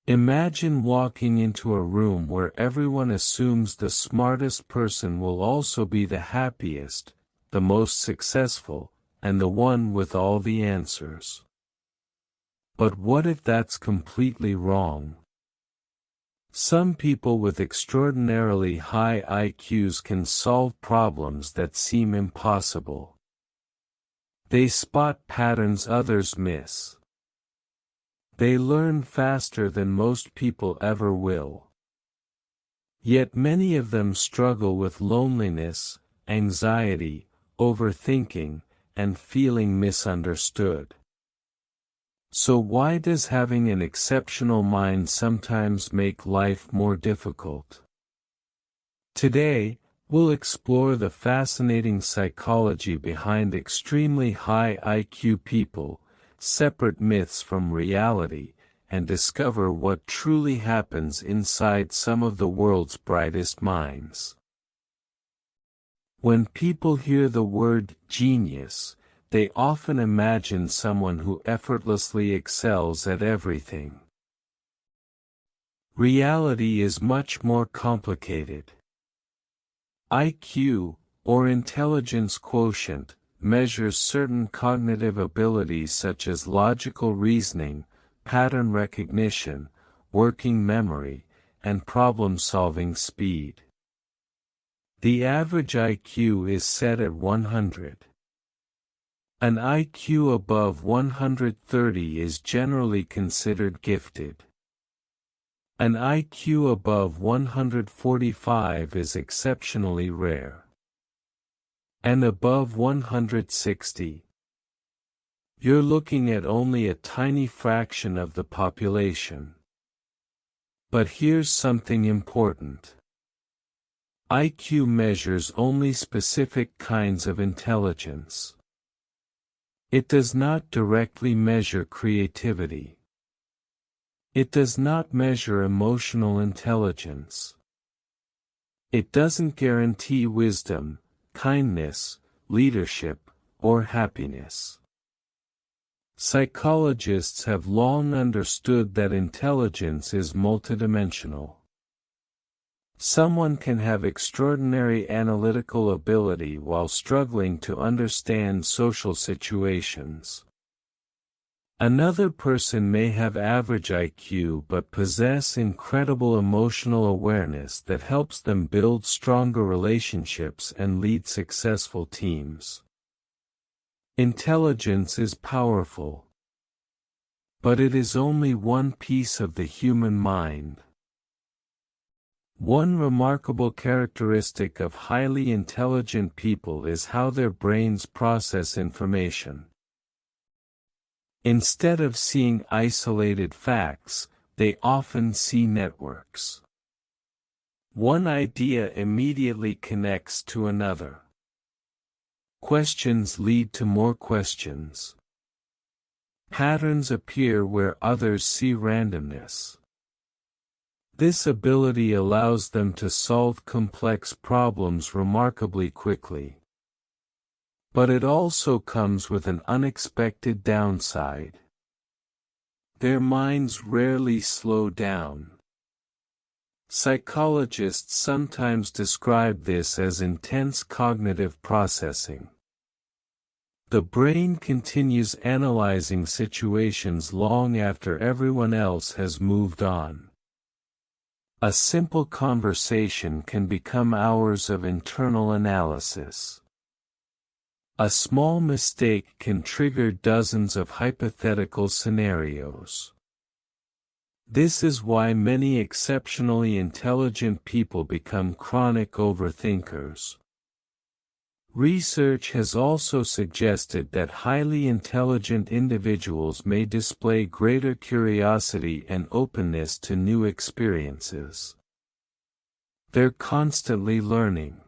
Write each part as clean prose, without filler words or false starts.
Imagine walking into a room where everyone assumes the smartest person will also be the happiest, the most successful, and the one with all the answers. But what if that's completely wrong? Some people with extraordinarily high IQs can solve problems that seem impossible. They spot patterns others miss. They learn faster than most people ever will. Yet many of them struggle with loneliness, anxiety, overthinking, and feeling misunderstood. So why does having an exceptional mind sometimes make life more difficult? Today, we'll explore the fascinating psychology behind extremely high IQ people, separate myths from reality, and discover what truly happens inside some of the world's brightest minds. When people hear the word genius, they often imagine someone who effortlessly excels at everything. Reality is much more complicated. IQ, or intelligence quotient, measures certain cognitive abilities such as logical reasoning, pattern recognition, working memory, and problem-solving speed. The average IQ is set at 100. An IQ above 130 is generally considered gifted. An IQ above 145 is exceptionally rare. And above 160, you're looking at only a tiny fraction of the population. But here's something important. IQ measures only specific kinds of intelligence. It does not directly measure creativity. It does not measure emotional intelligence. It doesn't guarantee wisdom, kindness, leadership, or happiness. Psychologists have long understood that intelligence is multidimensional. Someone can have extraordinary analytical ability while struggling to understand social situations. Another person may have average IQ but possess incredible emotional awareness that helps them build stronger relationships and lead successful teams. Intelligence is powerful. But it is only one piece of the human mind. One remarkable characteristic of highly intelligent people is how their brains process information. Instead of seeing isolated facts, they often see networks. One idea immediately connects to another. Questions lead to more questions. Patterns appear where others see randomness. This ability allows them to solve complex problems remarkably quickly. But it also comes with an unexpected downside. Their minds rarely slow down. Psychologists sometimes describe this as intense cognitive processing. The brain continues analyzing situations long after everyone else has moved on. A simple conversation can become hours of internal analysis. A small mistake can trigger dozens of hypothetical scenarios. This is why many exceptionally intelligent people become chronic overthinkers. Research has also suggested that highly intelligent individuals may display greater curiosity and openness to new experiences. They're constantly learning,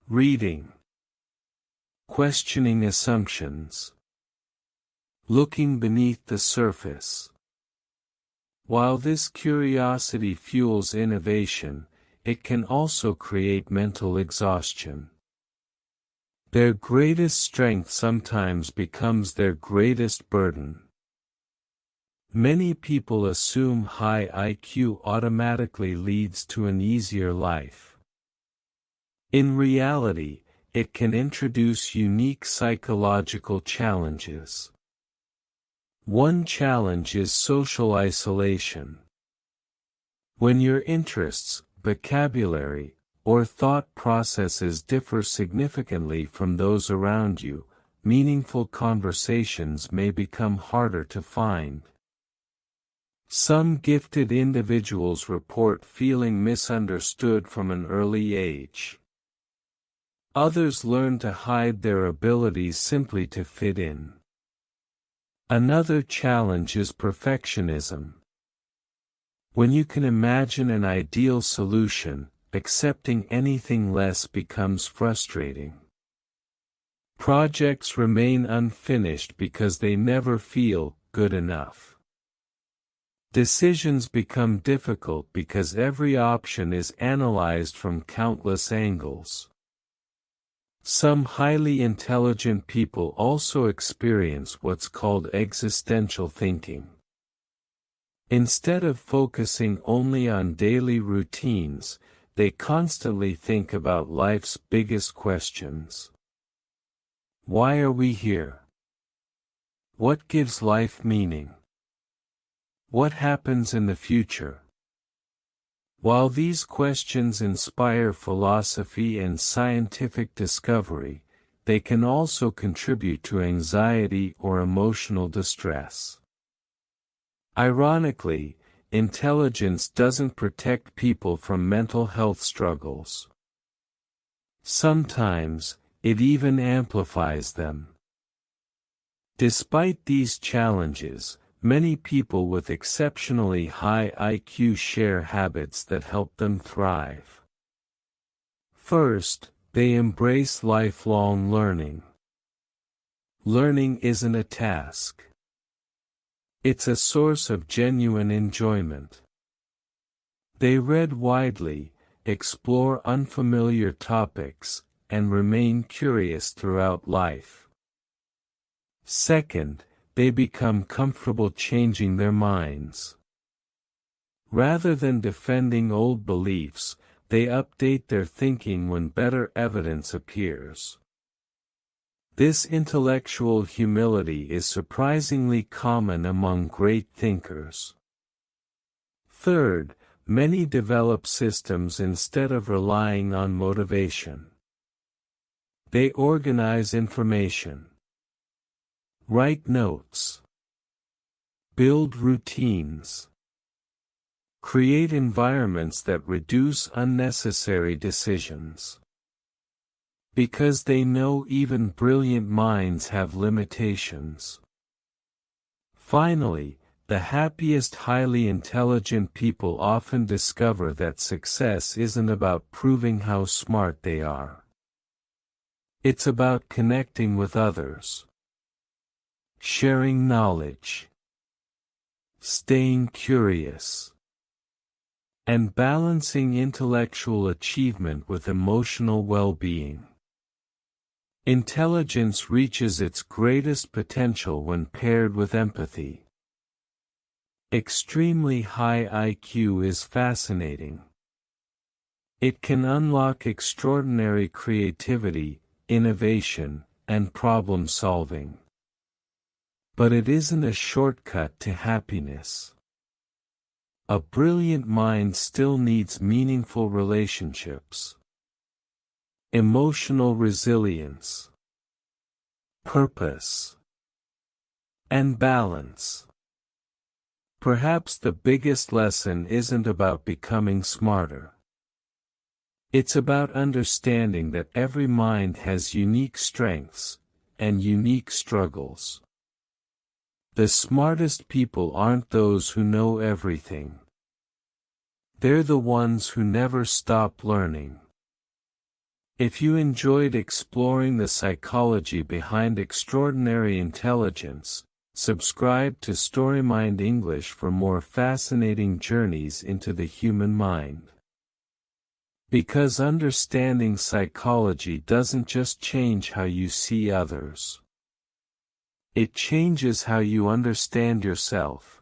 reading, questioning assumptions, looking beneath the surface. While this curiosity fuels innovation, it can also create mental exhaustion. Their greatest strength sometimes becomes their greatest burden. Many people assume high IQ automatically leads to an easier life. In reality, it can introduce unique psychological challenges. One challenge is social isolation. When your interests, vocabulary, or thought processes differ significantly from those around you, meaningful conversations may become harder to find. Some gifted individuals report feeling misunderstood from an early age. Others learn to hide their abilities simply to fit in. Another challenge is perfectionism. When you can imagine an ideal solution, accepting anything less becomes frustrating. Projects remain unfinished because they never feel good enough. Decisions become difficult because every option is analyzed from countless angles. Some highly intelligent people also experience what's called existential thinking. Instead of focusing only on daily routines, they constantly think about life's biggest questions. Why are we here? What gives life meaning? What happens in the future? While these questions inspire philosophy and scientific discovery, they can also contribute to anxiety or emotional distress. Ironically, intelligence doesn't protect people from mental health struggles. Sometimes, it even amplifies them. Despite these challenges, many people with exceptionally high IQ share habits that help them thrive. First, they embrace lifelong learning. Learning isn't a task. It's a source of genuine enjoyment. They read widely, explore unfamiliar topics, and remain curious throughout life. Second, they become comfortable changing their minds. Rather than defending old beliefs, they update their thinking when better evidence appears. This intellectual humility is surprisingly common among great thinkers. Third, many develop systems instead of relying on motivation. They organize information. Write notes. Build routines. Create environments that reduce unnecessary decisions. Because they know even brilliant minds have limitations. Finally, the happiest highly intelligent people often discover that success isn't about proving how smart they are. It's about connecting with others. Sharing knowledge. Staying curious. And balancing intellectual achievement with emotional well-being. Intelligence reaches its greatest potential when paired with empathy. Extremely high IQ is fascinating. It can unlock extraordinary creativity, innovation, and problem-solving. But it isn't a shortcut to happiness. A brilliant mind still needs meaningful relationships, emotional resilience, purpose, and balance. Perhaps the biggest lesson isn't about becoming smarter. It's about understanding that every mind has unique strengths and unique struggles. The smartest people aren't those who know everything. They're the ones who never stop learning. If you enjoyed exploring the psychology behind extraordinary intelligence, subscribe to StoryMind English for more fascinating journeys into the human mind. Because understanding psychology doesn't just change how you see others. It changes how you understand yourself.